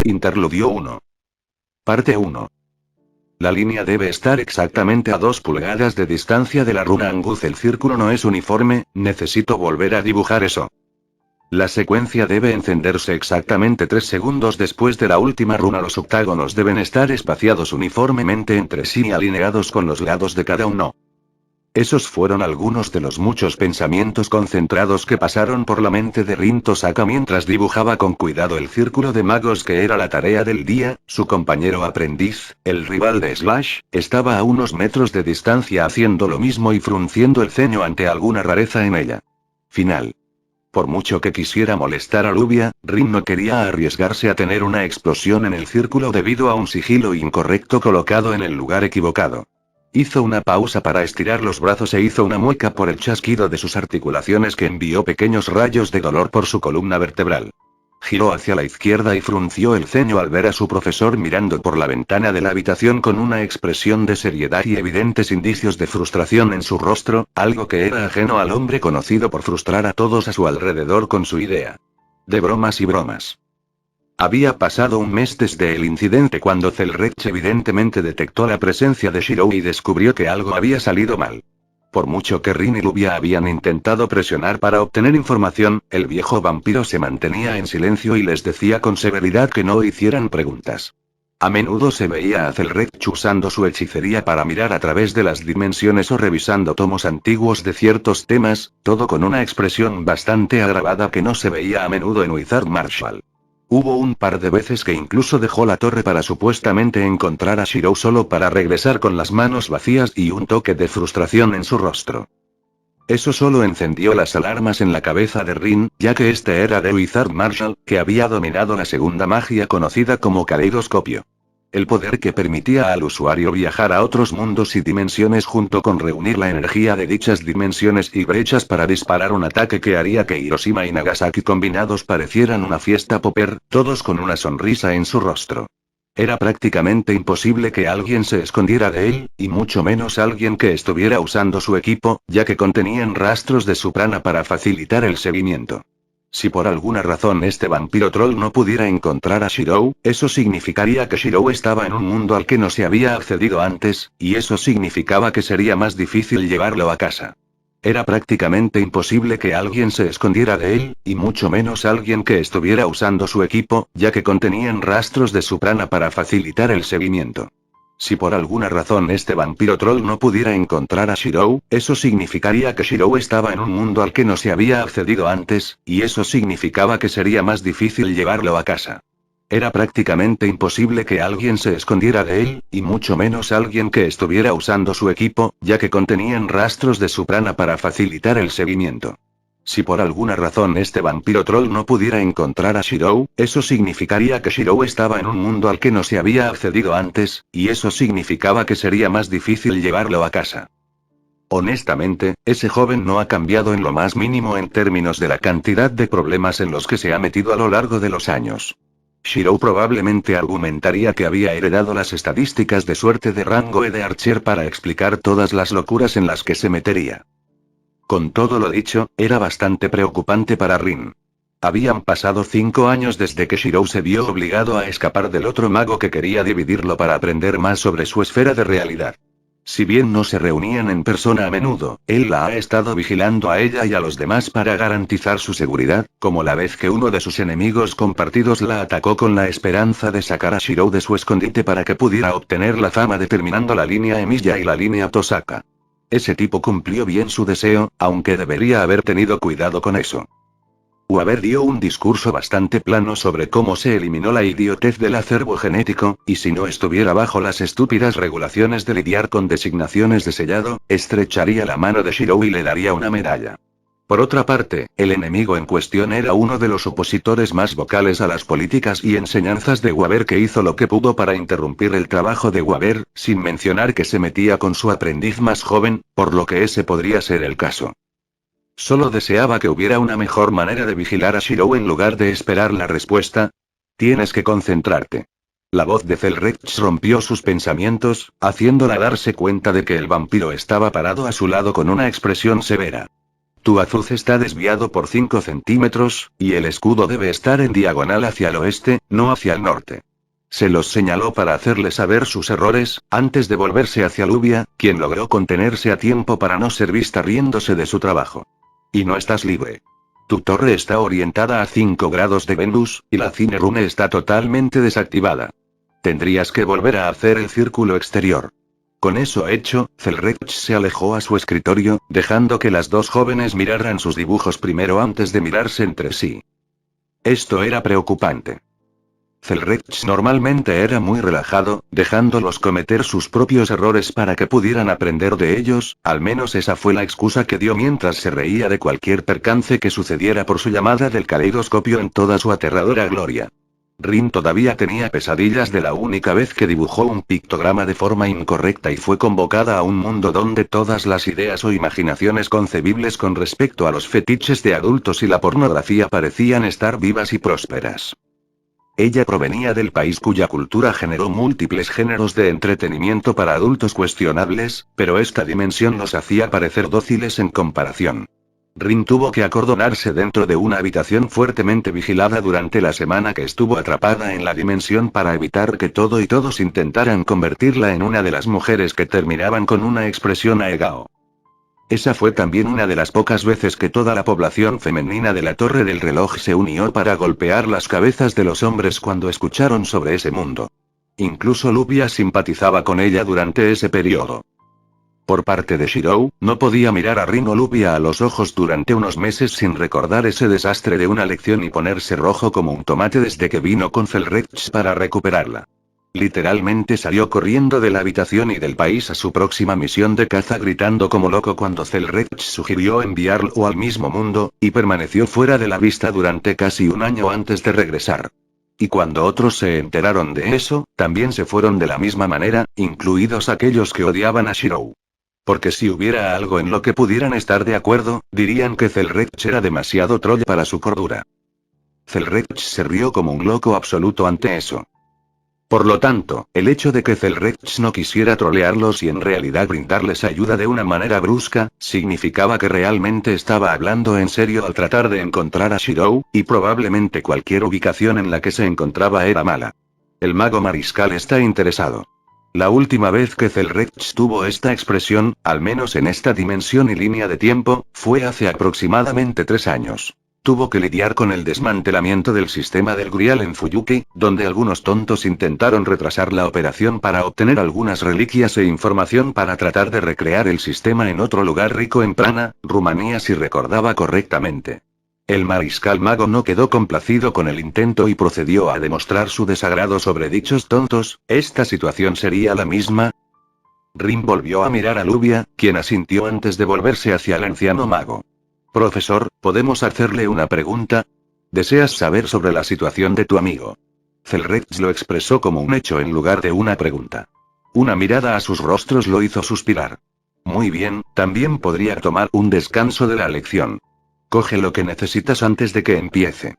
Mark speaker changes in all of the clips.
Speaker 1: Interludio 1. Parte 1. La línea debe estar exactamente a 2 pulgadas de distancia de la runa Anguth. El círculo no es uniforme, necesito volver a dibujar eso. La secuencia debe encenderse exactamente 3 segundos después de la última runa. Los octágonos deben estar espaciados uniformemente entre sí y alineados con los lados de cada uno. Esos fueron algunos de los muchos pensamientos concentrados que pasaron por la mente de Rin Tosaka mientras dibujaba con cuidado el círculo de magos que era la tarea del día. Su compañero aprendiz, el rival de Slash, estaba a unos metros de distancia haciendo lo mismo y frunciendo el ceño ante alguna rareza en ella. Final. Por mucho que quisiera molestar a Luvia, Rin no quería arriesgarse a tener una explosión en el círculo debido a un sigilo incorrecto colocado en el lugar equivocado. Hizo una pausa para estirar los brazos e hizo una mueca por el chasquido de sus articulaciones que envió pequeños rayos de dolor por su columna vertebral. Giró hacia la izquierda y frunció el ceño al ver a su profesor mirando por la ventana de la habitación con una expresión de seriedad y evidentes indicios de frustración en su rostro, algo que era ajeno al hombre conocido por frustrar a todos a su alrededor con su idea de bromas y bromas. Había pasado un mes desde el incidente cuando Zelrech evidentemente detectó la presencia de Shirou y descubrió que algo había salido mal. Por mucho que Rin y Luvia habían intentado presionar para obtener información, el viejo vampiro se mantenía en silencio y les decía con severidad que no hicieran preguntas. A menudo se veía a Zelrech usando su hechicería para mirar a través de las dimensiones o revisando tomos antiguos de ciertos temas, todo con una expresión bastante agravada que no se veía a menudo en Wizard Marshall. Hubo un par de veces que incluso dejó la torre para supuestamente encontrar a Shirou solo para regresar con las manos vacías y un toque de frustración en su rostro. Eso solo encendió las alarmas en la cabeza de Rin, ya que este era de Wizard Marshall, que había dominado la segunda magia conocida como caleidoscopio. El poder que permitía al usuario viajar a otros mundos y dimensiones junto con reunir la energía de dichas dimensiones y brechas para disparar un ataque que haría que Hiroshima y Nagasaki combinados parecieran una fiesta popper, todos con una sonrisa en su rostro. Era prácticamente imposible que alguien se escondiera de él, y mucho menos alguien que estuviera usando su equipo, ya que contenían rastros de su prana para facilitar el seguimiento. Si por alguna razón este vampiro troll no pudiera encontrar a Shirou, eso significaría que Shirou estaba en un mundo al que no se había accedido antes, y eso significaba que sería más difícil llevarlo a casa. Era prácticamente imposible que alguien se escondiera de él, y mucho menos alguien que estuviera usando su equipo, ya que contenían rastros de su prana para facilitar el seguimiento. Si por alguna razón este vampiro troll no pudiera encontrar a Shirou, eso significaría que Shirou estaba en un mundo al que no se había accedido antes, y eso significaba que sería más difícil llevarlo a casa. Era prácticamente imposible que alguien se escondiera de él, y mucho menos alguien que estuviera usando su equipo, ya que contenían rastros de su prana para facilitar el seguimiento. Si por alguna razón este vampiro troll no pudiera encontrar a Shirou, eso significaría que Shirou estaba en un mundo al que no se había accedido antes, y eso significaba que sería más difícil llevarlo a casa. Honestamente, ese joven no ha cambiado en lo más mínimo en términos de la cantidad de problemas en los que se ha metido a lo largo de los años. Shirou probablemente argumentaría que había heredado las estadísticas de suerte de rango E de Archer para explicar todas las locuras en las que se metería. Con todo lo dicho, era bastante preocupante para Rin. Habían pasado 5 años desde que Shirou se vio obligado a escapar del otro mago que quería dividirlo para aprender más sobre su esfera de realidad. Si bien no se reunían en persona a menudo, él la ha estado vigilando a ella y a los demás para garantizar su seguridad, como la vez que uno de sus enemigos compartidos la atacó con la esperanza de sacar a Shirou de su escondite para que pudiera obtener la fama determinando la línea Emiya y la línea Tosaka. Ese tipo cumplió bien su deseo, aunque debería haber tenido cuidado con eso. Weaver dio un discurso bastante plano sobre cómo se eliminó la idiotez del acervo genético, y si no estuviera bajo las estúpidas regulaciones de lidiar con designaciones de sellado, estrecharía la mano de Shirou y le daría una medalla. Por otra parte, el enemigo en cuestión era uno de los opositores más vocales a las políticas y enseñanzas de Weaver que hizo lo que pudo para interrumpir el trabajo de Weaver, sin mencionar que se metía con su aprendiz más joven, por lo que ese podría ser el caso. Solo deseaba que hubiera una mejor manera de vigilar a Shirou en lugar de esperar la respuesta. Tienes que concentrarte. La voz de Zelrech rompió sus pensamientos, haciéndola darse cuenta de que el vampiro estaba parado a su lado con una expresión severa. Tu azuz está desviado por 5 centímetros, y el escudo debe estar en diagonal hacia el oeste, no hacia el norte. Se los señaló para hacerle saber sus errores, antes de volverse hacia Lubia, quien logró contenerse a tiempo para no ser vista riéndose de su trabajo. Y no estás libre. Tu torre está orientada a 5 grados de Venus, y la Cine Rune está totalmente desactivada. Tendrías que volver a hacer el círculo exterior. Con eso hecho, Zelrech se alejó a su escritorio, dejando que las dos jóvenes miraran sus dibujos primero antes de mirarse entre sí. Esto era preocupante. Zelrech normalmente era muy relajado, dejándolos cometer sus propios errores para que pudieran aprender de ellos, al menos esa fue la excusa que dio mientras se reía de cualquier percance que sucediera por su llamada del caleidoscopio en toda su aterradora gloria. Rin todavía tenía pesadillas de la única vez que dibujó un pictograma de forma incorrecta y fue convocada a un mundo donde todas las ideas o imaginaciones concebibles con respecto a los fetiches de adultos y la pornografía parecían estar vivas y prósperas. Ella provenía del país cuya cultura generó múltiples géneros de entretenimiento para adultos cuestionables, pero esta dimensión los hacía parecer dóciles en comparación. Rin tuvo que acordonarse dentro de una habitación fuertemente vigilada durante la semana que estuvo atrapada en la dimensión para evitar que todo y todos intentaran convertirla en una de las mujeres que terminaban con una expresión aegao. Esa fue también una de las pocas veces que toda la población femenina de la Torre del Reloj se unió para golpear las cabezas de los hombres cuando escucharon sobre ese mundo. Incluso Lubia simpatizaba con ella durante ese periodo. Por parte de Shirou, no podía mirar a Rin o Lubia a los ojos durante unos meses sin recordar ese desastre de una lección y ponerse rojo como un tomate desde que vino con Zelrech para recuperarla. Literalmente salió corriendo de la habitación y del país a su próxima misión de caza gritando como loco cuando Zelrech sugirió enviarlo al mismo mundo, y permaneció fuera de la vista durante casi un año antes de regresar. Y cuando otros se enteraron de eso, también se fueron de la misma manera, incluidos aquellos que odiaban a Shirou. Porque si hubiera algo en lo que pudieran estar de acuerdo, dirían que Zelrech era demasiado troll para su cordura. Zelrech se rió como un loco absoluto ante eso. Por lo tanto, el hecho de que Zelrech no quisiera trolearlos y en realidad brindarles ayuda de una manera brusca, significaba que realmente estaba hablando en serio al tratar de encontrar a Shirou, y probablemente cualquier ubicación en la que se encontraba era mala. El mago mariscal está interesado. La última vez que Zelrech tuvo esta expresión, al menos en esta dimensión y línea de tiempo, fue hace aproximadamente 3 años. Tuvo que lidiar con el desmantelamiento del sistema del Grial en Fuyuki, donde algunos tontos intentaron retrasar la operación para obtener algunas reliquias e información para tratar de recrear el sistema en otro lugar rico en prana, Rumanía si recordaba correctamente. El mariscal mago no quedó complacido con el intento y procedió a demostrar su desagrado sobre dichos tontos. ¿Esta situación sería la misma? Rin volvió a mirar a Lubia, quien asintió antes de volverse hacia el anciano mago. Profesor, ¿podemos hacerle una pregunta? ¿Deseas saber sobre la situación de tu amigo? Zelrech lo expresó como un hecho en lugar de una pregunta. Una mirada a sus rostros lo hizo suspirar. Muy bien, también podría tomar un descanso de la lección. Coge lo que necesitas antes de que empiece.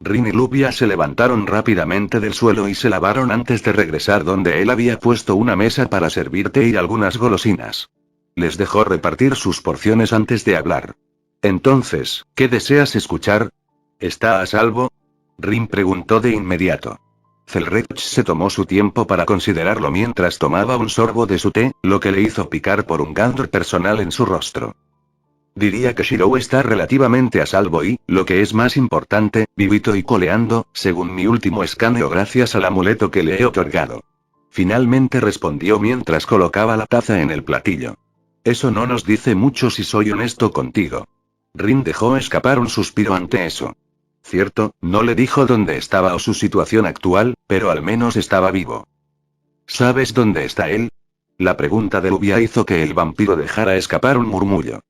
Speaker 1: Rin y Lubia se levantaron rápidamente del suelo y se lavaron antes de regresar donde él había puesto una mesa para servir té y algunas golosinas. Les dejó repartir sus porciones antes de hablar. Entonces, ¿qué deseas escuchar? ¿Está a salvo? Rin preguntó de inmediato. Zelrech se tomó su tiempo para considerarlo mientras tomaba un sorbo de su té, lo que le hizo picar por un candor personal en su rostro. Diría que Shirou está relativamente a salvo y, lo que es más importante, vivito y coleando, según mi último escaneo gracias al amuleto que le he otorgado. Finalmente respondió mientras colocaba la taza en el platillo. Eso no nos dice mucho si soy honesto contigo. Rin dejó escapar un suspiro ante eso. Cierto, no le dijo dónde estaba o su situación actual, pero al menos estaba vivo. ¿Sabes dónde está él? La pregunta de Lubia hizo que el vampiro dejara escapar un murmullo.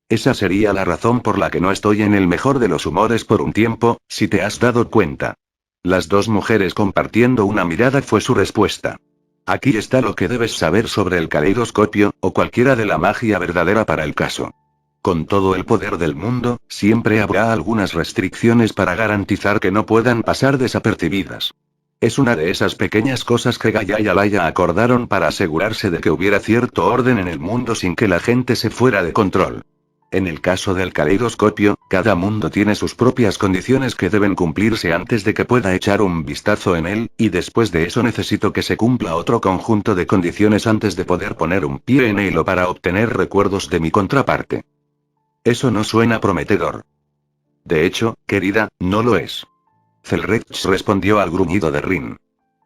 Speaker 1: Esa sería la razón por la que no estoy en el mejor de los humores por un tiempo, si te has dado cuenta. Las dos mujeres compartiendo una mirada fue su respuesta. Aquí está lo que debes saber sobre el caleidoscopio, o cualquiera de la magia verdadera para el caso. Con todo el poder del mundo, siempre habrá algunas restricciones para garantizar que no puedan pasar desapercibidas. Es una de esas pequeñas cosas que Gaia y Alaya acordaron para asegurarse de que hubiera cierto orden en el mundo sin que la gente se fuera de control. En el caso del caleidoscopio, cada mundo tiene sus propias condiciones que deben cumplirse antes de que pueda echar un vistazo en él, y después de eso necesito que se cumpla otro conjunto de condiciones antes de poder poner un pie en él o para obtener recuerdos de mi contraparte. Eso no suena prometedor. De hecho, querida, no lo es. Celrech respondió al gruñido de Rin.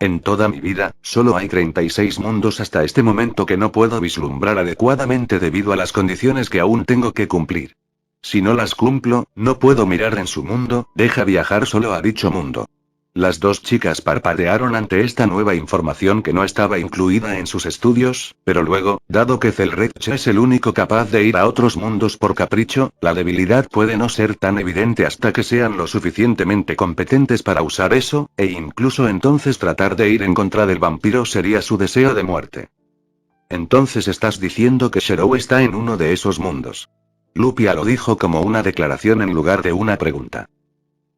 Speaker 1: En toda mi vida, solo hay 36 mundos hasta este momento que no puedo vislumbrar adecuadamente debido a las condiciones que aún tengo que cumplir. Si no las cumplo, no puedo mirar en su mundo, deja viajar solo a dicho mundo. Las dos chicas parpadearon ante esta nueva información que no estaba incluida en sus estudios, pero luego, dado que Celrech es el único capaz de ir a otros mundos por capricho, la debilidad puede no ser tan evidente hasta que sean lo suficientemente competentes para usar eso, e incluso entonces tratar de ir en contra del vampiro sería su deseo de muerte. Entonces estás diciendo que Shirou está en uno de esos mundos. Lupia lo dijo como una declaración en lugar de una pregunta.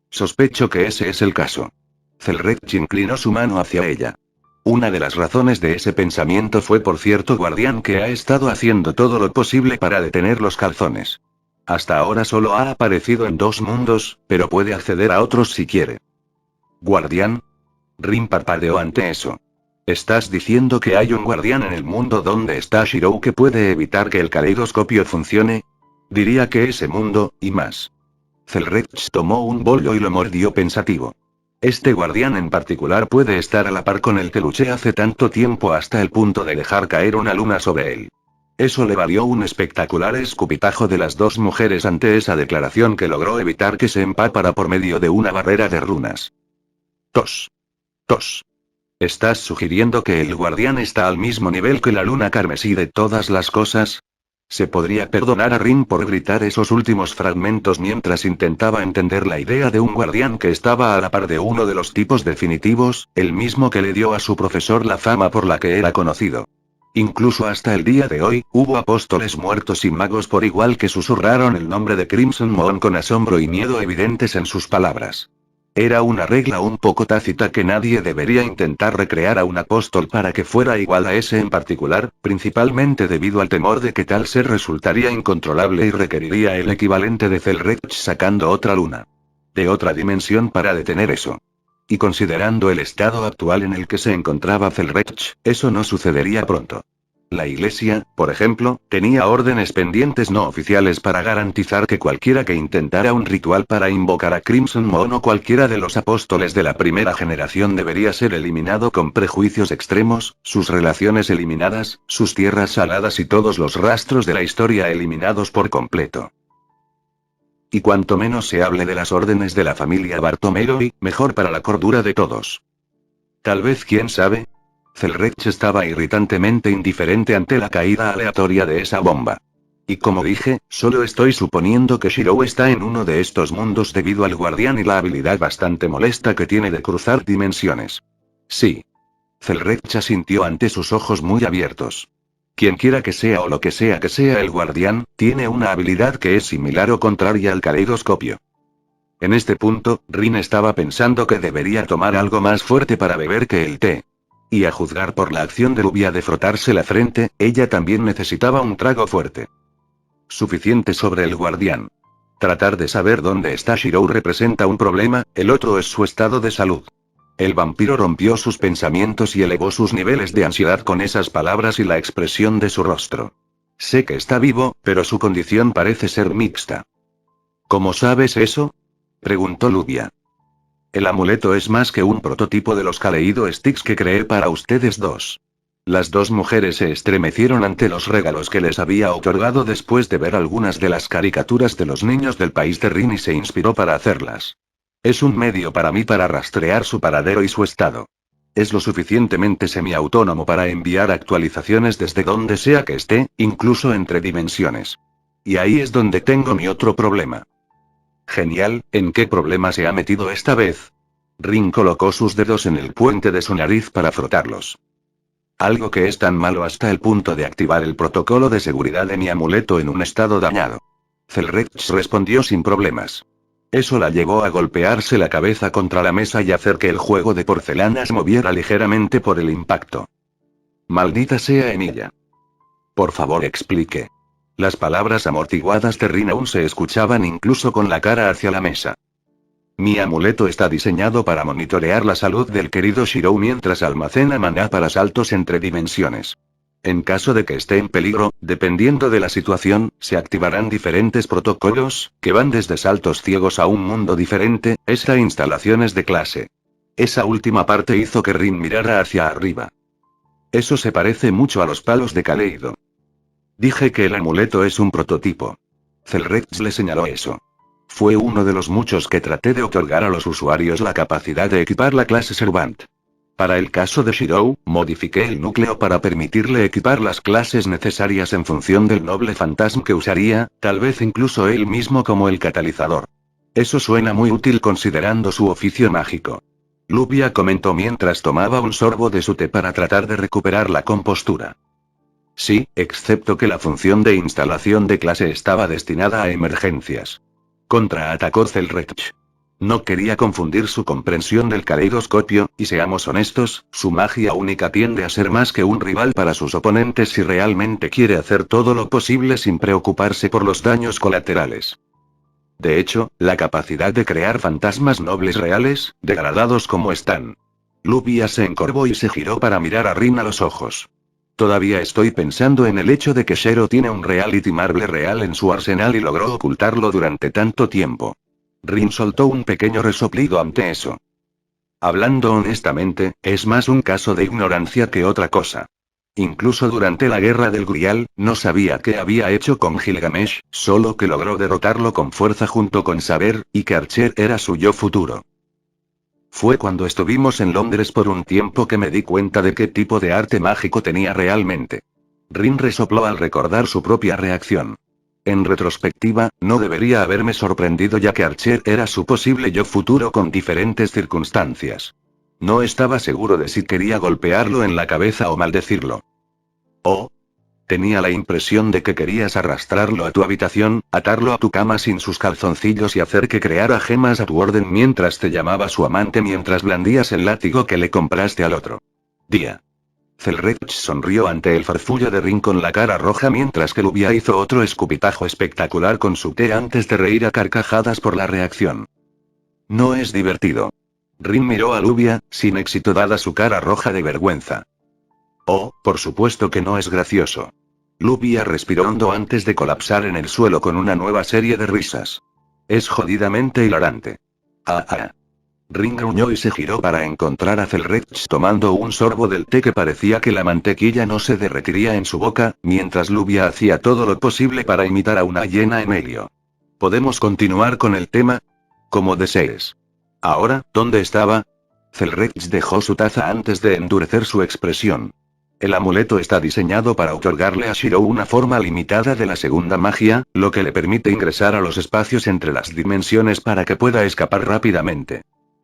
Speaker 1: Sospecho que ese es el caso. Celrech inclinó su mano hacia ella. Una de las razones de ese pensamiento fue por cierto guardián que ha estado haciendo todo lo posible para detener los calzones. Hasta ahora solo ha aparecido en 2 mundos, pero puede acceder a otros si quiere. ¿Guardián? Rin parpadeó ante eso. ¿Estás diciendo que hay un guardián en el mundo donde está Shirou que puede evitar que el caleidoscopio funcione? Diría que ese mundo, y más. Celrech tomó un bollo y lo mordió pensativo. Este guardián en particular puede estar a la par con el que luché hace tanto tiempo hasta el punto de dejar caer una luna sobre él. Eso le valió un espectacular escupitajo de las 2 mujeres ante esa declaración que logró evitar que se empapara por medio de una barrera de runas. Tos. Tos. ¿Estás sugiriendo que el guardián está al mismo nivel que la luna carmesí de todas las cosas? Se podría perdonar a Rin por gritar esos últimos fragmentos mientras intentaba entender la idea de un guardián que estaba a la par de uno de los tipos definitivos, el mismo que le dio a su profesor la fama por la que era conocido. Incluso hasta el día de hoy, hubo apóstoles muertos y magos por igual que susurraron el nombre de Crimson Moon con asombro y miedo evidentes en sus palabras. Era una regla un poco tácita que nadie debería intentar recrear a un apóstol para que fuera igual a ese en particular, principalmente debido al temor de que tal ser resultaría incontrolable y requeriría el equivalente de Celrech sacando otra luna de otra dimensión para detener eso. Y considerando el estado actual en el que se encontraba Celrech, eso no sucedería pronto. La Iglesia, por ejemplo, tenía órdenes pendientes no oficiales para garantizar que cualquiera que intentara un ritual para invocar a Crimson Moon o cualquiera de los apóstoles de la primera generación debería ser eliminado con prejuicios extremos, sus relaciones eliminadas, sus tierras saladas y todos los rastros de la historia eliminados por completo. Y cuanto menos se hable de las órdenes de la familia Bartomeu, mejor para la cordura de todos. Tal vez, quién sabe. Celrech estaba irritantemente indiferente ante la caída aleatoria de esa bomba. Y como dije, solo estoy suponiendo que Shirou está en uno de estos mundos debido al guardián y la habilidad bastante molesta que tiene de cruzar dimensiones. Sí. Celrech asintió ante sus ojos muy abiertos. Quienquiera que sea o lo que sea el guardián, tiene una habilidad que es similar o contraria al caleidoscopio. En este punto, Rin estaba pensando que debería tomar algo más fuerte para beber que el té. Y a juzgar por la acción de Lubia de frotarse la frente, ella también necesitaba un trago fuerte. Suficiente sobre el guardián. Tratar de saber dónde está Shirou representa un problema, el otro es su estado de salud. El vampiro rompió sus pensamientos y elevó sus niveles de ansiedad con esas palabras y la expresión de su rostro. Sé que está vivo, pero su condición parece ser mixta. ¿Cómo sabes eso? Preguntó Lubia. El amuleto es más que un prototipo de los Kaleido Sticks que creé para ustedes 2. Las 2 mujeres se estremecieron ante los regalos que les había otorgado después de ver algunas de las caricaturas de los niños del país de Rin y se inspiró para hacerlas. Es un medio para mí para rastrear su paradero y su estado. Es lo suficientemente semiautónomo para enviar actualizaciones desde donde sea que esté, incluso entre dimensiones. Y ahí es donde tengo mi otro problema. Genial, ¿en qué problema se ha metido esta vez? Rin colocó sus dedos en el puente de su nariz para frotarlos. Algo que es tan malo hasta el punto de activar el protocolo de seguridad de mi amuleto en un estado dañado. Celrech respondió sin problemas. Eso la llevó a golpearse la cabeza contra la mesa y hacer que el juego de porcelanas moviera ligeramente por el impacto. Maldita sea Emilia. Por favor, explique. Las palabras amortiguadas de Rin aún se escuchaban incluso con la cara hacia la mesa. Mi amuleto está diseñado para monitorear la salud del querido Shirou mientras almacena maná para saltos entre dimensiones. En caso de que esté en peligro, dependiendo de la situación, se activarán diferentes protocolos, que van desde saltos ciegos a un mundo diferente, hasta instalaciones de clase. Esa última parte hizo que Rin mirara hacia arriba. Eso se parece mucho a los palos de Kaleido. Dije que el amuleto es un prototipo. Celrex le señaló eso. Fue uno de los muchos que traté de otorgar a los usuarios la capacidad de equipar la clase Servant. Para el caso de Shirou, modifiqué el núcleo para permitirle equipar las clases necesarias en función del noble fantasma que usaría, tal vez incluso él mismo como el catalizador. Eso suena muy útil considerando su oficio mágico. Lubia comentó mientras tomaba un sorbo de su té para tratar de recuperar la compostura. Sí, excepto que la función de instalación de clase estaba destinada a emergencias. Contraatacó Celrex. No quería confundir su comprensión del caleidoscopio, y seamos honestos, su magia única tiende a ser más que un rival para sus oponentes si realmente quiere hacer todo lo posible sin preocuparse por los daños colaterales. De hecho, la capacidad de crear fantasmas nobles reales, degradados como están. Lubia se encorvó y se giró para mirar a Rin a los ojos. Todavía estoy pensando en el hecho de que Shero tiene un Reality Marble real en su arsenal y logró ocultarlo durante tanto tiempo. Rin soltó un pequeño resoplido ante eso. Hablando honestamente, es más un caso de ignorancia que otra cosa. Incluso durante la guerra del Grial, no sabía qué había hecho con Gilgamesh, solo que logró derrotarlo con fuerza junto con saber, y que Archer era su yo futuro. Fue cuando estuvimos en Londres por un tiempo que me di cuenta de qué tipo de arte mágico tenía realmente. Rin resopló al recordar su propia reacción. En retrospectiva, no debería haberme sorprendido ya que Archer era su posible yo futuro con diferentes circunstancias. No estaba seguro de si quería golpearlo en la cabeza o maldecirlo. Oh. Tenía la impresión de que querías arrastrarlo a tu habitación, atarlo a tu cama sin sus calzoncillos y hacer que creara gemas a tu orden mientras te llamaba su amante mientras blandías el látigo que le compraste al otro día. Celrex sonrió ante el farfullo de Rin con la cara roja mientras que Lubia hizo otro escupitajo espectacular con su té antes de reír a carcajadas por la reacción. No es divertido. Rin miró a Lubia, sin éxito dada su cara roja de vergüenza. Oh, por supuesto que no es gracioso. Lubia respiró hondo antes de colapsar en el suelo con una nueva serie de risas. Es jodidamente hilarante. Ah. Rin gruñó y se giró para encontrar a Celrex tomando un sorbo del té que parecía que la mantequilla no se derretiría en su boca, mientras Lubia hacía todo lo posible para imitar a una hiena en helio. ¿Podemos continuar con el tema? Como desees. Ahora, ¿dónde estaba? Celrex dejó su taza antes de endurecer su expresión. El amuleto está diseñado para otorgarle a Shirou una forma limitada de la segunda magia, lo que le permite ingresar a los espacios entre las dimensiones para que pueda escapar rápidamente.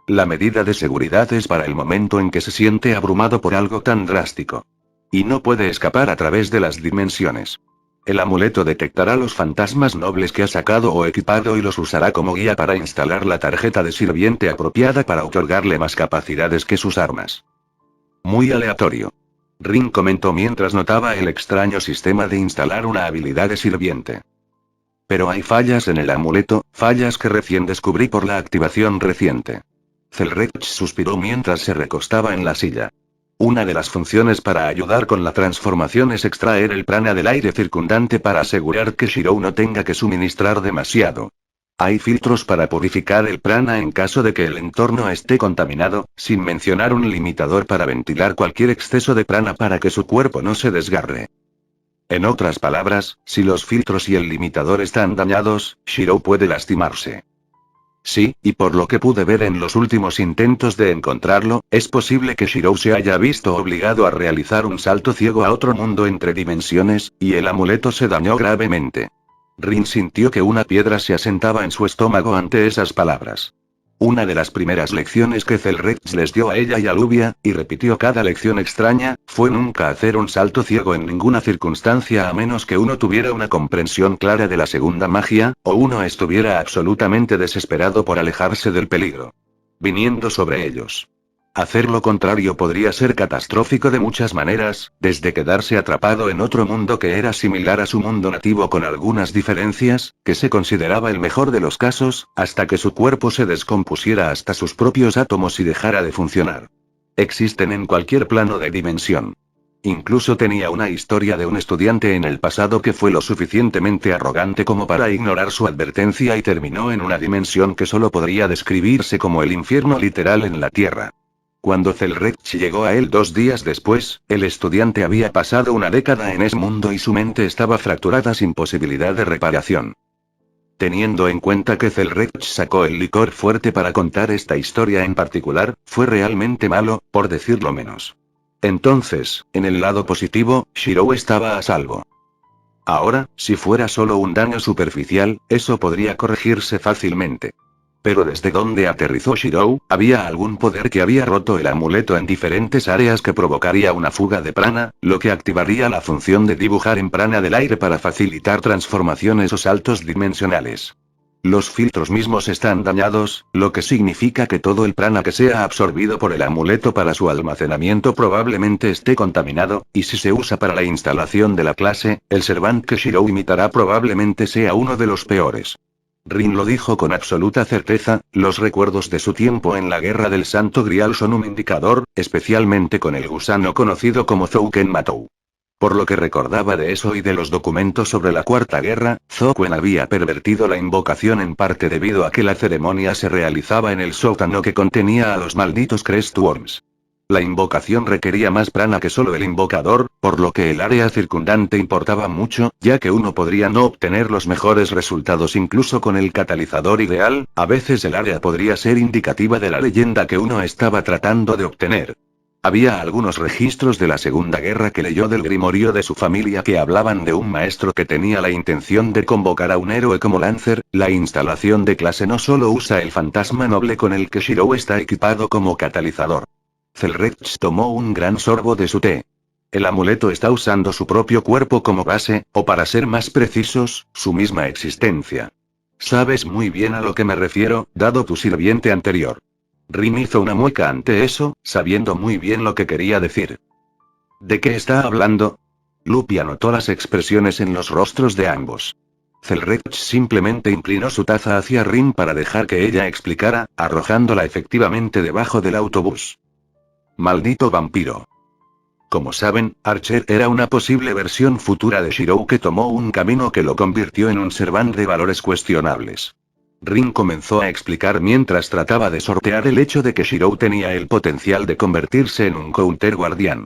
Speaker 1: La medida de seguridad es para el momento en que se siente abrumado por algo tan drástico. Y no puede escapar a través de las dimensiones. El amuleto detectará los fantasmas nobles que ha sacado o equipado y los usará como guía para instalar la tarjeta de sirviente apropiada para otorgarle más capacidades que sus armas. Muy aleatorio. Rin comentó mientras notaba el extraño sistema de instalar una habilidad de sirviente. Pero hay fallas en el amuleto, fallas que recién descubrí por la activación reciente. Celrex suspiró mientras se recostaba en la silla. Una de las funciones para ayudar con la transformación es extraer el prana del aire circundante para asegurar que Shirou no tenga que suministrar demasiado. Hay filtros para purificar el prana en caso de que el entorno esté contaminado, sin mencionar un limitador para ventilar cualquier exceso de prana para que su cuerpo no se desgarre. En otras palabras, si los filtros y el limitador están dañados, Shirou puede lastimarse. Sí, y por lo que pude ver en los últimos intentos de encontrarlo, es posible que Shirou se haya visto obligado a realizar un salto ciego a otro mundo entre dimensiones, y el amuleto se dañó gravemente. Rin sintió que una piedra se asentaba en su estómago ante esas palabras. Una de las primeras lecciones que Celrex les dio a ella y a Lubia, y repitió cada lección extraña, fue nunca hacer un salto ciego en ninguna circunstancia a menos que uno tuviera una comprensión clara de la segunda magia, o uno estuviera absolutamente desesperado por alejarse del peligro viniendo sobre ellos. Hacer lo contrario podría ser catastrófico de muchas maneras, desde quedarse atrapado en otro mundo que era similar a su mundo nativo con algunas diferencias, que se consideraba el mejor de los casos, hasta que su cuerpo se descompusiera hasta sus propios átomos y dejara de funcionar. Existen en cualquier plano de dimensión. Incluso tenía una historia de un estudiante en el pasado que fue lo suficientemente arrogante como para ignorar su advertencia y terminó en una dimensión que solo podría describirse como el infierno literal en la Tierra. Cuando Zelrech llegó a él 2 días después, el estudiante había pasado una década en ese mundo y su mente estaba fracturada sin posibilidad de reparación. Teniendo en cuenta que Zelrech sacó el licor fuerte para contar esta historia en particular, fue realmente malo, por decirlo menos. Entonces, en el lado positivo, Shirou estaba a salvo. Ahora, si fuera solo un daño superficial, eso podría corregirse fácilmente. Pero desde donde aterrizó Shirou, había algún poder que había roto el amuleto en diferentes áreas que provocaría una fuga de prana, lo que activaría la función de dibujar en prana del aire para facilitar transformaciones o saltos dimensionales. Los filtros mismos están dañados, lo que significa que todo el prana que sea absorbido por el amuleto para su almacenamiento probablemente esté contaminado, y si se usa para la instalación de la clase, el Servant que Shirou imitará probablemente sea uno de los peores. Rin lo dijo con absoluta certeza, los recuerdos de su tiempo en la Guerra del Santo Grial son un indicador, especialmente con el gusano conocido como Zouken Matou. Por lo que recordaba de eso y de los documentos sobre la Cuarta Guerra, Zouken había pervertido la invocación en parte debido a que la ceremonia se realizaba en el sótano que contenía a los malditos Crestworms. La invocación requería más prana que solo el invocador, por lo que el área circundante importaba mucho, ya que uno podría no obtener los mejores resultados incluso con el catalizador ideal, a veces el área podría ser indicativa de la leyenda que uno estaba tratando de obtener. Había algunos registros de la Segunda Guerra que leyó del grimorio de su familia que hablaban de un maestro que tenía la intención de convocar a un héroe como Lancer. La instalación de clase no solo usa el fantasma noble con el que Shirou está equipado como catalizador. Zelrech tomó un gran sorbo de su té. El amuleto está usando su propio cuerpo como base, o para ser más precisos, su misma existencia. Sabes muy bien a lo que me refiero, dado tu sirviente anterior. Rin hizo una mueca ante eso, sabiendo muy bien lo que quería decir. ¿De qué está hablando? Lupi anotó las expresiones en los rostros de ambos. Zelrech simplemente inclinó su taza hacia Rin para dejar que ella explicara, arrojándola efectivamente debajo del autobús. Maldito vampiro. Como saben, Archer era una posible versión futura de Shirou que tomó un camino que lo convirtió en un Servant de valores cuestionables. Rin comenzó a explicar mientras trataba de sortear el hecho de que Shirou tenía el potencial de convertirse en un counter guardián.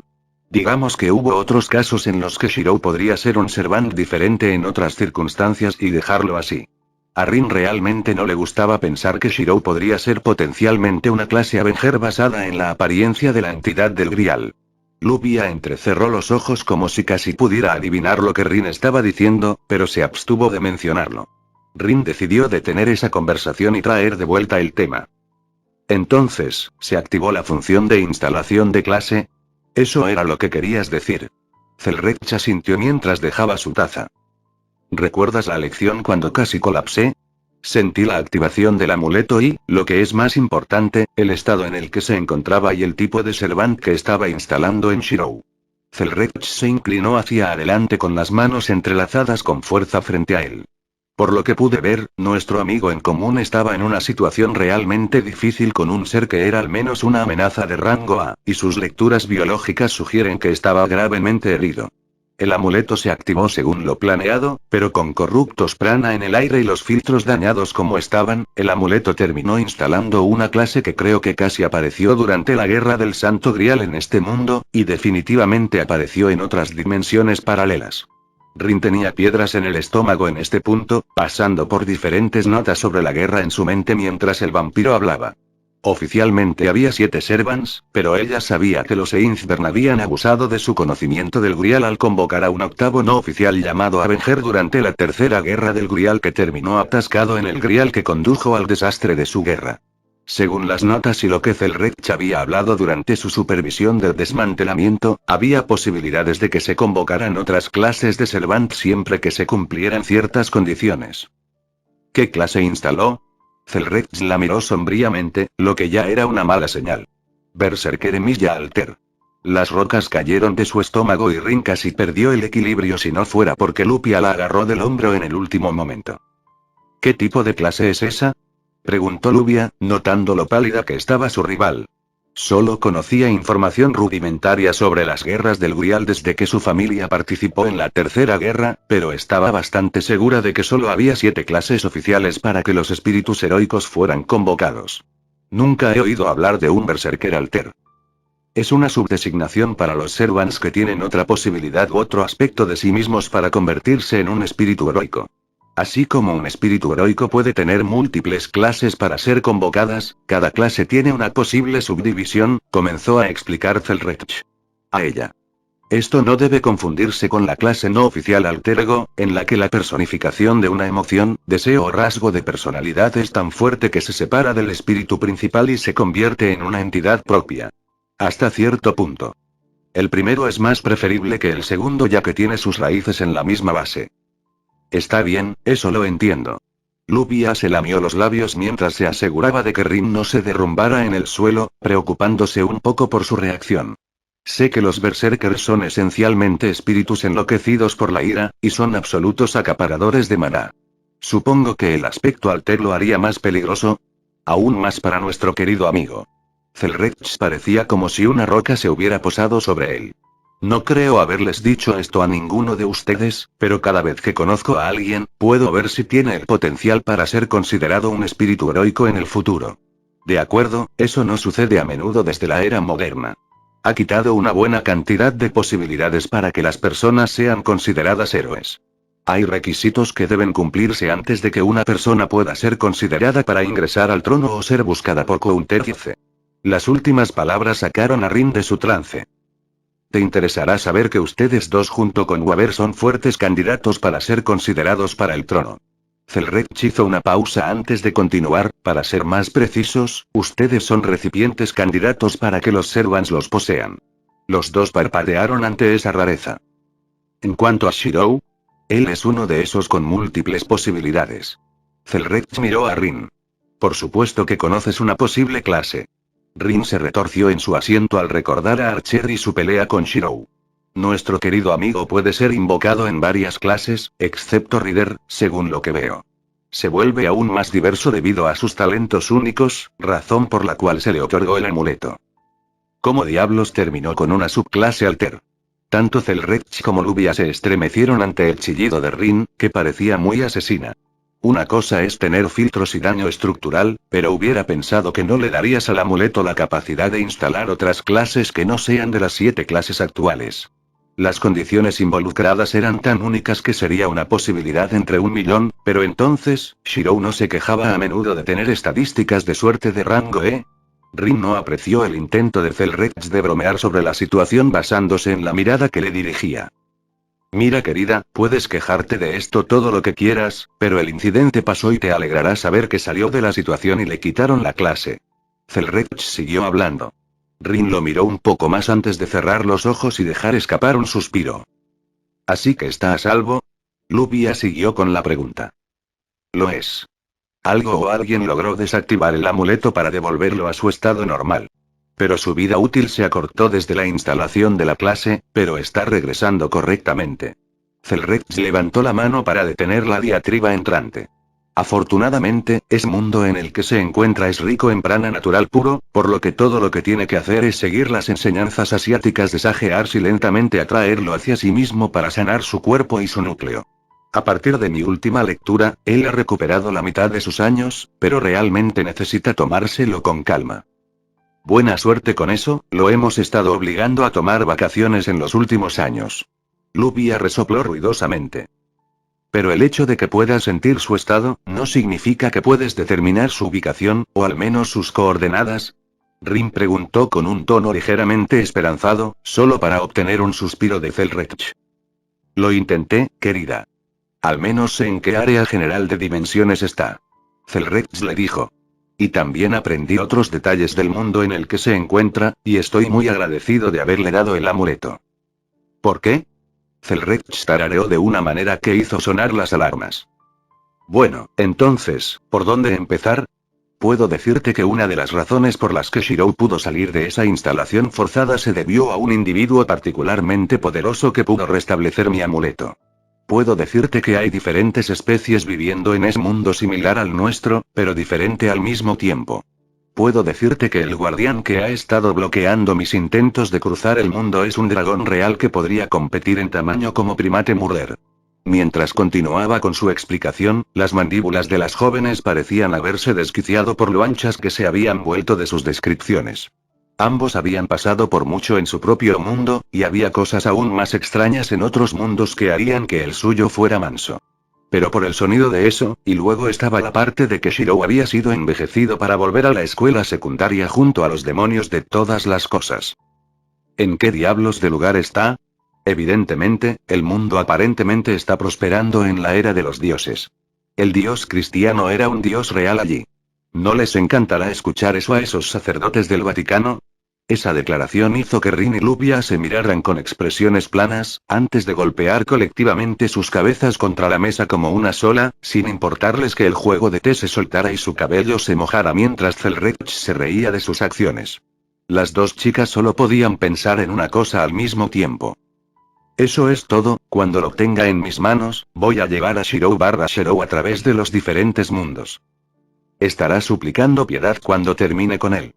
Speaker 1: Digamos que hubo otros casos en los que Shirou podría ser un Servant diferente en otras circunstancias y dejarlo así. A Rin realmente no le gustaba pensar que Shirou podría ser potencialmente una clase Avenger basada en la apariencia de la entidad del Grial. Lupia entrecerró los ojos como si casi pudiera adivinar lo que Rin estaba diciendo, pero se abstuvo de mencionarlo. Rin decidió detener esa conversación y traer de vuelta el tema. Entonces, ¿se activó la función de instalación de clase? Eso era lo que querías decir. Zelrech asintió mientras dejaba su taza. ¿Recuerdas la lección cuando casi colapsé? Sentí la activación del amuleto y, lo que es más importante, el estado en el que se encontraba y el tipo de Servant que estaba instalando en Shirou. Zelrech se inclinó hacia adelante con las manos entrelazadas con fuerza frente a él. Por lo que pude ver, nuestro amigo en común estaba en una situación realmente difícil con un ser que era al menos una amenaza de rango A, y sus lecturas biológicas sugieren que estaba gravemente herido. El amuleto se activó según lo planeado, pero con corruptos prana en el aire y los filtros dañados como estaban, el amuleto terminó instalando una clase que creo que casi apareció durante la Guerra del Santo Grial en este mundo, y definitivamente apareció en otras dimensiones paralelas. Rin tenía piedras en el estómago en este punto, pasando por diferentes notas sobre la guerra en su mente mientras el vampiro hablaba. Oficialmente había 7 Servants, pero ella sabía que los Einzbern habían abusado de su conocimiento del Grial al convocar a un octavo no oficial llamado Avenger durante la tercera guerra del Grial que terminó atascado en el Grial que condujo al desastre de su guerra. Según las notas y lo que Zelrech había hablado durante su supervisión del desmantelamiento, había posibilidades de que se convocaran otras clases de Servant siempre que se cumplieran ciertas condiciones. ¿Qué clase instaló? Zelrech la miró sombríamente, lo que ya era una mala señal. Berserker Emilla Alter. Las rocas cayeron de su estómago y Rin casi perdió el equilibrio si no fuera porque Lupia la agarró del hombro en el último momento. ¿Qué tipo de clase es esa? Preguntó Lupia, notando lo pálida que estaba su rival. Solo conocía información rudimentaria sobre las guerras del Grial desde que su familia participó en la Tercera Guerra, pero estaba bastante segura de que solo había 7 clases oficiales para que los espíritus heroicos fueran convocados. Nunca he oído hablar de un Berserker Alter. Es una subdesignación para los Servants que tienen otra posibilidad u otro aspecto de sí mismos para convertirse en un espíritu heroico. Así como un espíritu heroico puede tener múltiples clases para ser convocadas, cada clase tiene una posible subdivisión, comenzó a explicar Zelrech. A ella. Esto no debe confundirse con la clase no oficial Alter Ego, en la que la personificación de una emoción, deseo o rasgo de personalidad es tan fuerte que se separa del espíritu principal y se convierte en una entidad propia. Hasta cierto punto. El primero es más preferible que el segundo ya que tiene sus raíces en la misma base. Está bien, eso lo entiendo. Lupia se lamió los labios mientras se aseguraba de que Rin no se derrumbara en el suelo, preocupándose un poco por su reacción. Sé que los berserkers son esencialmente espíritus enloquecidos por la ira, y son absolutos acaparadores de maná. Supongo que el aspecto alter lo haría más peligroso. Aún más para nuestro querido amigo. Zelrech parecía como si una roca se hubiera posado sobre él. No creo haberles dicho esto a ninguno de ustedes, pero cada vez que conozco a alguien, puedo ver si tiene el potencial para ser considerado un espíritu heroico en el futuro. De acuerdo, eso no sucede a menudo desde la era moderna. Ha quitado una buena cantidad de posibilidades para que las personas sean consideradas héroes. Hay requisitos que deben cumplirse antes de que una persona pueda ser considerada para ingresar al trono o ser buscada por Counterce. Las últimas palabras sacaron a Rin de su trance. Te interesará saber que ustedes dos junto con Waver son fuertes candidatos para ser considerados para el trono. Zelrech hizo una pausa antes de continuar, para ser más precisos, ustedes son recipientes candidatos para que los Servants los posean. Los dos parpadearon ante esa rareza. En cuanto a Shirou, él es uno de esos con múltiples posibilidades. Zelrech miró a Rin. Por supuesto que conoces una posible clase. Rin se retorció en su asiento al recordar a Archer y su pelea con Shirou. Nuestro querido amigo puede ser invocado en varias clases, excepto Rider, según lo que veo. Se vuelve aún más diverso debido a sus talentos únicos, razón por la cual se le otorgó el amuleto. ¿Cómo diablos terminó con una subclase alter? Tanto Zelrech como Lupia se estremecieron ante el chillido de Rin, que parecía muy asesina. Una cosa es tener filtros y daño estructural, pero hubiera pensado que no le darías al amuleto la capacidad de instalar otras clases que no sean de las 7 clases actuales. Las condiciones involucradas eran tan únicas que sería una posibilidad entre 1.000.000, pero entonces, Shirou no se quejaba a menudo de tener estadísticas de suerte de rango E. Rin no apreció el intento de Zelrech de bromear sobre la situación basándose en la mirada que le dirigía. Mira querida, puedes quejarte de esto todo lo que quieras, pero el incidente pasó y te alegrará saber que salió de la situación y le quitaron la clase. Zelrech siguió hablando. Rin lo miró un poco más antes de cerrar los ojos y dejar escapar un suspiro. ¿Así que está a salvo? Lupia siguió con la pregunta. Lo es. Algo o alguien logró desactivar el amuleto para devolverlo a su estado normal. Pero su vida útil se acortó desde la instalación de la clase, pero está regresando correctamente. Zelrech levantó la mano para detener la diatriba entrante. Afortunadamente, ese mundo en el que se encuentra es rico en prana natural puro, por lo que todo lo que tiene que hacer es seguir las enseñanzas asiáticas de Sagears y lentamente atraerlo hacia sí mismo para sanar su cuerpo y su núcleo. A partir de mi última lectura, él ha recuperado la mitad de sus años, pero realmente necesita tomárselo con calma. Buena suerte con eso, lo hemos estado obligando a tomar vacaciones en los últimos años. Lupia resopló ruidosamente. Pero el hecho de que puedas sentir su estado, no significa que puedes determinar su ubicación, o al menos sus coordenadas. Rin preguntó con un tono ligeramente esperanzado, solo para obtener un suspiro de Zelrech. Lo intenté, querida. Al menos sé en qué área general de dimensiones está. Zelrech le dijo. Y también aprendí otros detalles del mundo en el que se encuentra, y estoy muy agradecido de haberle dado el amuleto. ¿Por qué? Zelrech tarareó de una manera que hizo sonar las alarmas. Bueno, entonces, ¿por dónde empezar? Puedo decirte que una de las razones por las que Shirou pudo salir de esa instalación forzada se debió a un individuo particularmente poderoso que pudo restablecer mi amuleto. Puedo decirte que hay diferentes especies viviendo en ese mundo similar al nuestro, pero diferente al mismo tiempo. Puedo decirte que el guardián que ha estado bloqueando mis intentos de cruzar el mundo es un dragón real que podría competir en tamaño como primate Murder. Mientras continuaba con su explicación, las mandíbulas de las jóvenes parecían haberse desquiciado por lo anchas que se habían vuelto de sus descripciones. Ambos habían pasado por mucho en su propio mundo, y había cosas aún más extrañas en otros mundos que harían que el suyo fuera manso. Pero por el sonido de eso, y luego estaba la parte de que Shirou había sido envejecido para volver a la escuela secundaria junto a los demonios de todas las cosas. ¿En qué diablos de lugar está? Evidentemente, el mundo aparentemente está prosperando en la era de los dioses. El dios cristiano era un dios real allí. ¿No les encantará escuchar eso a esos sacerdotes del Vaticano? Esa declaración hizo que Rin y Lupia se miraran con expresiones planas, antes de golpear colectivamente sus cabezas contra la mesa como una sola, sin importarles que el juego de té se soltara y su cabello se mojara mientras Zelrech se reía de sus acciones. Las dos chicas solo podían pensar en una cosa al mismo tiempo. Eso es todo. Cuando lo tenga en mis manos, voy a llevar a Shirou a través de los diferentes mundos. Estará suplicando piedad cuando termine con él.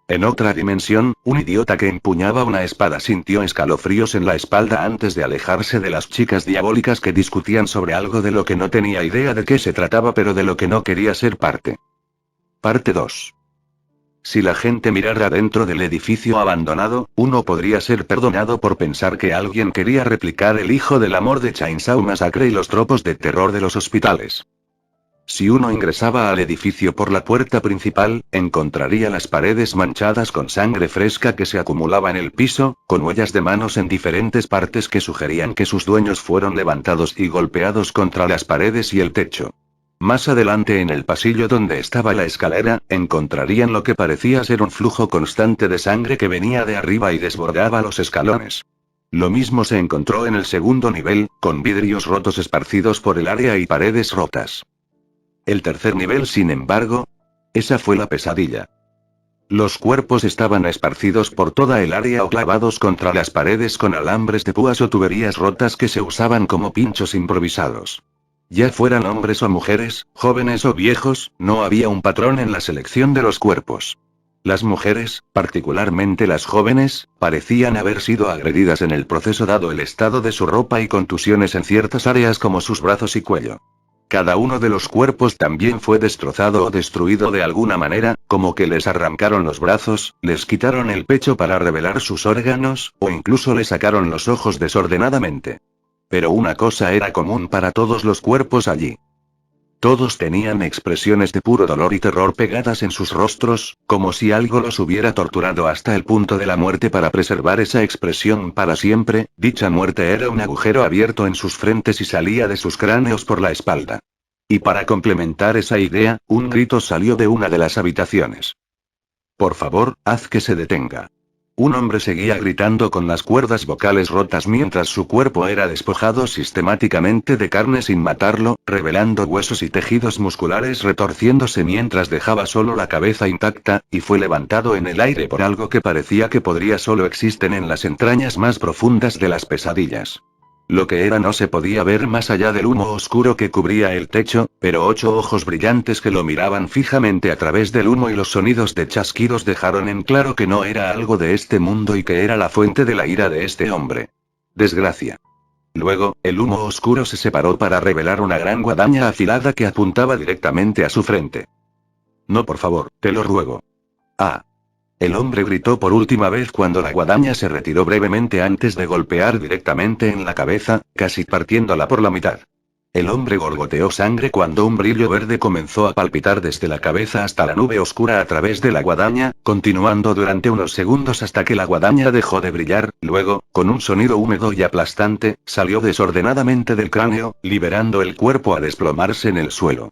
Speaker 1: En otra dimensión, un idiota que empuñaba una espada sintió escalofríos en la espalda antes de alejarse de las chicas diabólicas que discutían sobre algo de lo que no tenía idea de qué se trataba pero de lo que no quería ser parte. Parte 2. Si la gente mirara dentro del edificio abandonado, uno podría ser perdonado por pensar que alguien quería replicar el hijo del amor de Chainsaw Massacre y los tropos de terror de los hospitales. Si uno ingresaba al edificio por la puerta principal, encontraría las paredes manchadas con sangre fresca que se acumulaba en el piso, con huellas de manos en diferentes partes que sugerían que sus dueños fueron levantados y golpeados contra las paredes y el techo. Más adelante en el pasillo donde estaba la escalera, encontrarían lo que parecía ser un flujo constante de sangre que venía de arriba y desbordaba los escalones. Lo mismo se encontró en el segundo nivel, con vidrios rotos esparcidos por el área y paredes rotas. El tercer nivel, sin embargo, esa fue la pesadilla. Los cuerpos estaban esparcidos por toda el área o clavados contra las paredes con alambres de púas o tuberías rotas que se usaban como pinchos improvisados. Ya fueran hombres o mujeres, jóvenes o viejos, no había un patrón en la selección de los cuerpos. Las mujeres, particularmente las jóvenes, parecían haber sido agredidas en el proceso dado el estado de su ropa y contusiones en ciertas áreas como sus brazos y cuello. Cada uno de los cuerpos también fue destrozado o destruido de alguna manera, como que les arrancaron los brazos, les quitaron el pecho para revelar sus órganos, o incluso les sacaron los ojos desordenadamente. Pero una cosa era común para todos los cuerpos allí. Todos tenían expresiones de puro dolor y terror pegadas en sus rostros, como si algo los hubiera torturado hasta el punto de la muerte para preservar esa expresión para siempre. Dicha muerte era un agujero abierto en sus frentes y salía de sus cráneos por la espalda. Y para complementar esa idea, un grito salió de una de las habitaciones. Por favor, haz que se detenga. Un hombre seguía gritando con las cuerdas vocales rotas mientras su cuerpo era despojado sistemáticamente de carne sin matarlo, revelando huesos y tejidos musculares retorciéndose mientras dejaba solo la cabeza intacta, y fue levantado en el aire por algo que parecía que podría solo existen en las entrañas más profundas de las pesadillas. Lo que era no se podía ver más allá del humo oscuro que cubría el techo, pero 8 ojos brillantes que lo miraban fijamente a través del humo y los sonidos de chasquidos dejaron en claro que no era algo de este mundo y que era la fuente de la ira de este hombre. Desgracia. Luego, el humo oscuro se separó para revelar una gran guadaña afilada que apuntaba directamente a su frente. No, por favor, te lo ruego. Ah. El hombre gritó por última vez cuando la guadaña se retiró brevemente antes de golpear directamente en la cabeza, casi partiéndola por la mitad. El hombre gorgoteó sangre cuando un brillo verde comenzó a palpitar desde la cabeza hasta la nube oscura a través de la guadaña, continuando durante unos segundos hasta que la guadaña dejó de brillar. Luego, con un sonido húmedo y aplastante, salió desordenadamente del cráneo, liberando el cuerpo a desplomarse en el suelo.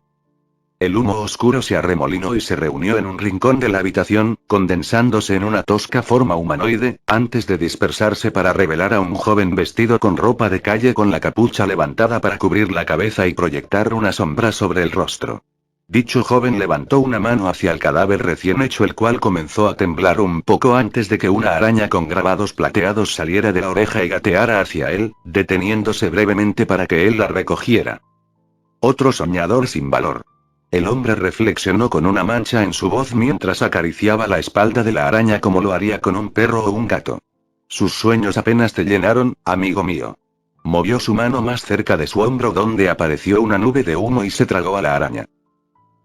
Speaker 1: El humo oscuro se arremolinó y se reunió en un rincón de la habitación, condensándose en una tosca forma humanoide, antes de dispersarse para revelar a un joven vestido con ropa de calle con la capucha levantada para cubrir la cabeza y proyectar una sombra sobre el rostro. Dicho joven levantó una mano hacia el cadáver recién hecho, el cual comenzó a temblar un poco antes de que una araña con grabados plateados saliera de la oreja y gateara hacia él, deteniéndose brevemente para que él la recogiera. Otro soñador sin valor. El hombre reflexionó con una mancha en su voz mientras acariciaba la espalda de la araña como lo haría con un perro o un gato. Sus sueños apenas te llenaron, amigo mío. Movió su mano más cerca de su hombro donde apareció una nube de humo y se tragó a la araña.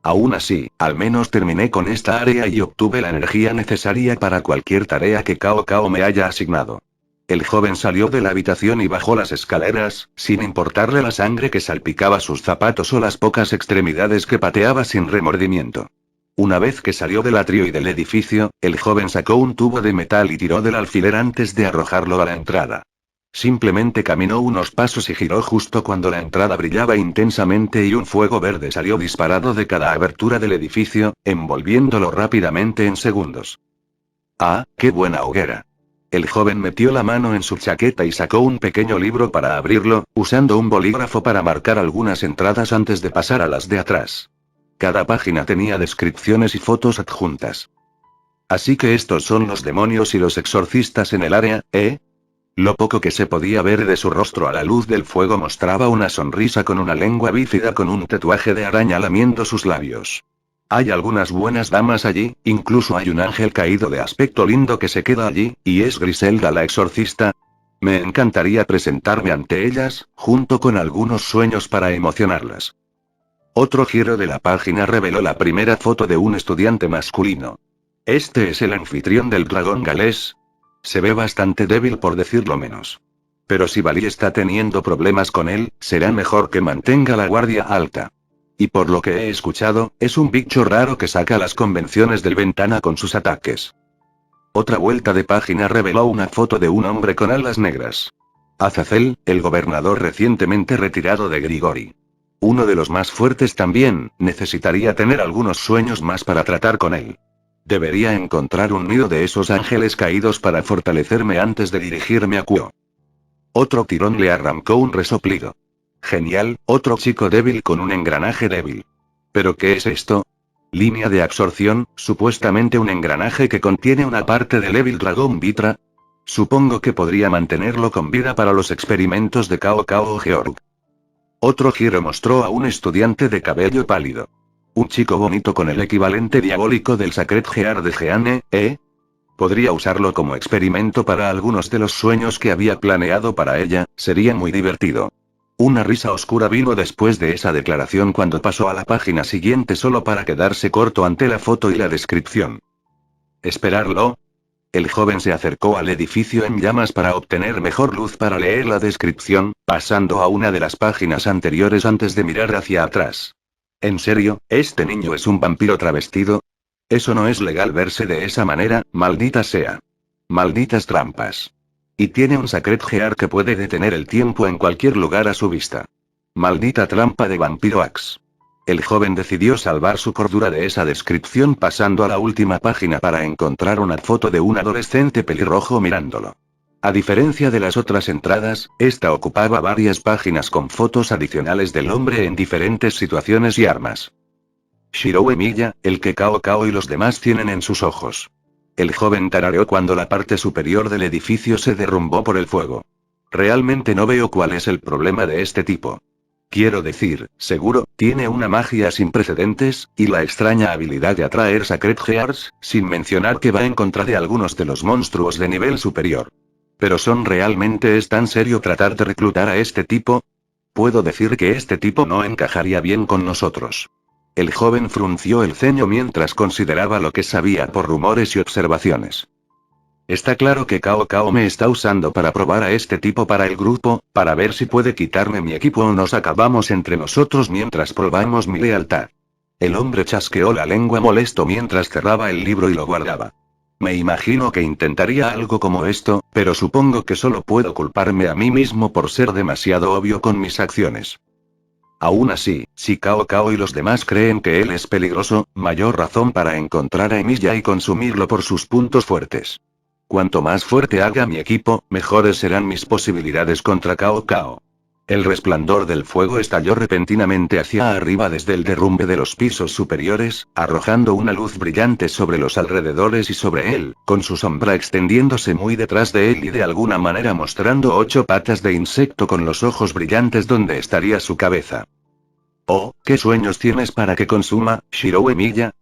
Speaker 1: Aún así, al menos terminé con esta área y obtuve la energía necesaria para cualquier tarea que Cao Cao me haya asignado. El joven salió de la habitación y bajó las escaleras, sin importarle la sangre que salpicaba sus zapatos o las pocas extremidades que pateaba sin remordimiento. Una vez que salió del atrio y del edificio, el joven sacó un tubo de metal y tiró del alfiler antes de arrojarlo a la entrada. Simplemente caminó unos pasos y giró justo cuando la entrada brillaba intensamente y un fuego verde salió disparado de cada abertura del edificio, envolviéndolo rápidamente en segundos. ¡Ah, qué buena hoguera! El joven metió la mano en su chaqueta y sacó un pequeño libro para abrirlo, usando un bolígrafo para marcar algunas entradas antes de pasar a las de atrás. Cada página tenía descripciones y fotos adjuntas. Así que estos son los demonios y los exorcistas en el área, ¿eh? Lo poco que se podía ver de su rostro a la luz del fuego mostraba una sonrisa con una lengua bífida con un tatuaje de araña lamiendo sus labios. Hay algunas buenas damas allí, incluso hay un ángel caído de aspecto lindo que se queda allí, y es Griselda la exorcista. Me encantaría presentarme ante ellas, junto con algunos sueños para emocionarlas. Otro giro de la página reveló la primera foto de un estudiante masculino. Este es el anfitrión del dragón galés. Se ve bastante débil por decirlo menos. Pero si Bali está teniendo problemas con él, será mejor que mantenga la guardia alta. Y por lo que he escuchado, es un bicho raro que saca las convenciones del ventana con sus ataques. Otra vuelta de página reveló una foto de un hombre con alas negras. Azazel, el gobernador recientemente retirado de Grigori. Uno de los más fuertes también, necesitaría tener algunos sueños más para tratar con él. Debería encontrar un nido de esos ángeles caídos para fortalecerme antes de dirigirme a Kuo. Otro tirón le arrancó un resoplido. Genial, otro chico débil con un engranaje débil. ¿Pero qué es esto? Línea de absorción, supuestamente un engranaje que contiene una parte del Evil Dragon Vitra. Supongo que podría mantenerlo con vida para los experimentos de Cao Cao o Georg. Otro giro mostró a un estudiante de cabello pálido. Un chico bonito con el equivalente diabólico del Sacred Gear de Jeanne, ¿eh? Podría usarlo como experimento para algunos de los sueños que había planeado para ella, sería muy divertido. Una risa oscura vino después de esa declaración cuando pasó a la página siguiente solo para quedarse corto ante la foto y la descripción. ¿Esperarlo? El joven se acercó al edificio en llamas para obtener mejor luz para leer la descripción, pasando a una de las páginas anteriores antes de mirar hacia atrás. ¿En serio, este niño es un vampiro travestido? Eso no es legal verse de esa manera, maldita sea. Malditas trampas. Y tiene un Sacred Gear que puede detener el tiempo en cualquier lugar a su vista. Maldita trampa de Vampiro Axe. El joven decidió salvar su cordura de esa descripción pasando a la última página para encontrar una foto de un adolescente pelirrojo mirándolo. A diferencia de las otras entradas, esta ocupaba varias páginas con fotos adicionales del hombre en diferentes situaciones y armas. Shirou Emiya, el que Cao Cao y los demás tienen en sus ojos. El joven tarareó cuando la parte superior del edificio se derrumbó por el fuego. Realmente no veo cuál es el problema de este tipo. Quiero decir, seguro, tiene una magia sin precedentes, y la extraña habilidad de atraer Sacred Gears, sin mencionar que va en contra de algunos de los monstruos de nivel superior. Pero ¿realmente es tan serio tratar de reclutar a este tipo? Puedo decir que este tipo no encajaría bien con nosotros. El joven frunció el ceño mientras consideraba lo que sabía por rumores y observaciones. Está claro que Cao Cao me está usando para probar a este tipo para el grupo, para ver si puede quitarme mi equipo o nos acabamos entre nosotros mientras probamos mi lealtad. El hombre chasqueó la lengua molesto mientras cerraba el libro y lo guardaba. Me imagino que intentaría algo como esto, pero supongo que solo puedo culparme a mí mismo por ser demasiado obvio con mis acciones. Aún así, si Cao Cao y los demás creen que él es peligroso, mayor razón para encontrar a Emilia y consumirlo por sus puntos fuertes. Cuanto más fuerte haga mi equipo, mejores serán mis posibilidades contra Cao Cao. El resplandor del fuego estalló repentinamente hacia arriba desde el derrumbe de los pisos superiores, arrojando una luz brillante sobre los alrededores y sobre él, con su sombra extendiéndose muy detrás de él y de alguna manera mostrando 8 patas de insecto con los ojos brillantes donde estaría su cabeza. Oh, ¿qué sueños tienes para que consuma, Shiro Emiya?